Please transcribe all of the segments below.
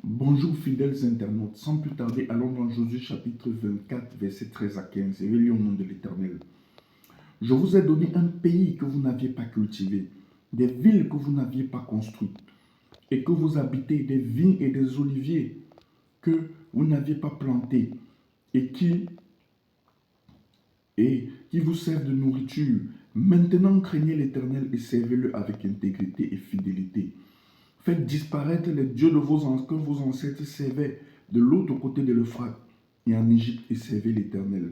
Bonjour fidèles internautes, sans plus tarder, allons dans Josué chapitre 24, versets 13 à 15, et lire au nom de l'Éternel. Je vous ai donné un pays que vous n'aviez pas cultivé, des villes que vous n'aviez pas construites, et que vous habitez, des vignes et des oliviers que vous n'aviez pas plantés, et qui vous servent de nourriture. Maintenant craignez l'Éternel et servez-le avec intégrité et fidélité. Faites disparaître les dieux que vos ancêtres servaient de l'autre côté de l'Euphrate et en Égypte et servez l'Éternel.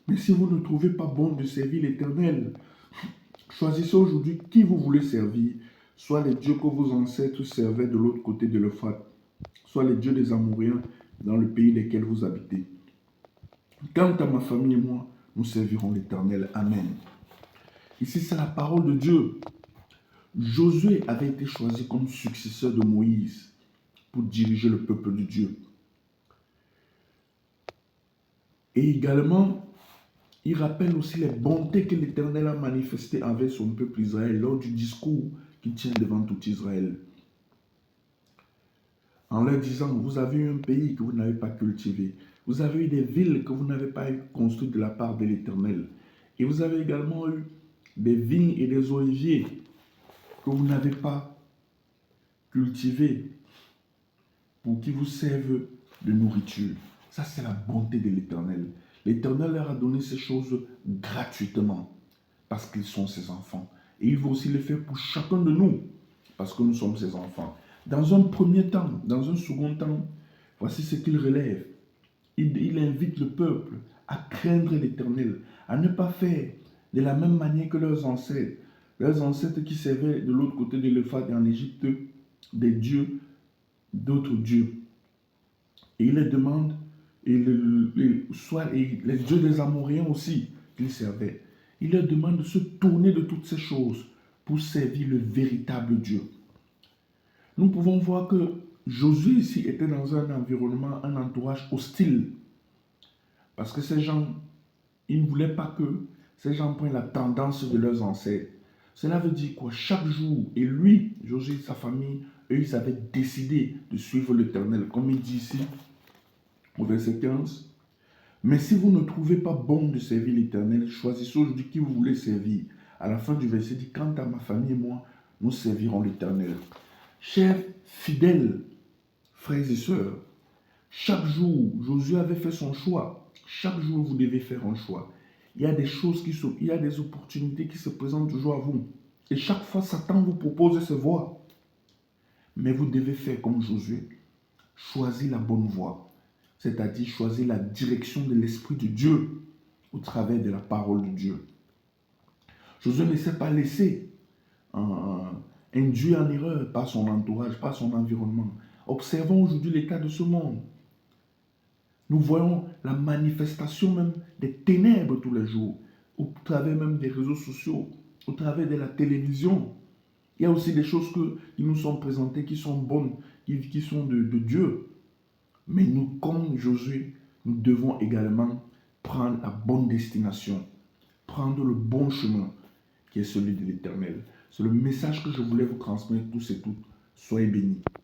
Mais si vous ne trouvez pas bon de servir l'Éternel, choisissez aujourd'hui qui vous voulez servir, soit les dieux que vos ancêtres servaient de l'autre côté de l'Euphrate, soit les dieux des Amoréens dans le pays desquels vous habitez. Quant à ma famille et moi, nous servirons l'Éternel. Amen. Ici, c'est la parole de Dieu. Josué avait été choisi comme successeur de Moïse pour diriger le peuple de Dieu. Et également, il rappelle aussi les bontés que l'Éternel a manifestées envers son peuple Israël lors du discours qu'il tient devant tout Israël. En leur disant, vous avez eu un pays que vous n'avez pas cultivé. Vous avez eu des villes que vous n'avez pas construites de la part de l'Éternel. Et vous avez également eu des vignes et des oliviers que vous n'avez pas cultivés pour qu'ils vous servent de nourriture. Ça, c'est la bonté de l'Éternel. L'Éternel leur a donné ces choses gratuitement parce qu'ils sont ses enfants. Et il va aussi le faire pour chacun de nous parce que nous sommes ses enfants. Dans un premier temps, dans un second temps, voici ce qu'il relève. Il invite le peuple à craindre l'Éternel, à ne pas faire de la même manière que leurs ancêtres qui servaient de l'autre côté de l'Euphrate et en Égypte des dieux, d'autres dieux. Et il les demande, soit les dieux des Amoréens aussi qu'ils servaient. Il leur demande de se tourner de toutes ces choses pour servir le véritable Dieu. Nous pouvons voir que Josué ici était dans un environnement, un entourage hostile. Parce que ces gens, ils ne voulaient pas que ces gens prennent la tendance de leurs ancêtres. Cela veut dire quoi? Chaque jour, et lui, Josué et sa famille, eux, ils avaient décidé de suivre l'Éternel. Comme il dit ici, au verset 15. Mais si vous ne trouvez pas bon de servir l'Éternel, choisissez aujourd'hui qui vous voulez servir. À la fin du verset dit, quant à ma famille et moi, nous servirons l'Éternel. Chers fidèles frères et sœurs, chaque jour, Josué avait fait son choix. Chaque jour, vous devez faire un choix. Il y a des choses il y a des opportunités qui se présentent toujours à vous. Et chaque fois, Satan vous propose ces voies. Mais vous devez faire comme Josué. Choisir la bonne voie. C'est-à-dire choisir la direction de l'Esprit de Dieu au travers de la parole de Dieu. Josué ne s'est pas laissé induire en erreur par son entourage, par son environnement. Observons aujourd'hui l'état de ce monde. Nous voyons la manifestation même des ténèbres tous les jours, au travers même des réseaux sociaux, au travers de la télévision. Il y a aussi des choses qui nous sont présentées, qui sont bonnes, qui sont de Dieu. Mais nous, comme Josué, nous devons également prendre la bonne destination, prendre le bon chemin, qui est celui de l'Éternel. C'est le message que je voulais vous transmettre tous et toutes. Soyez bénis.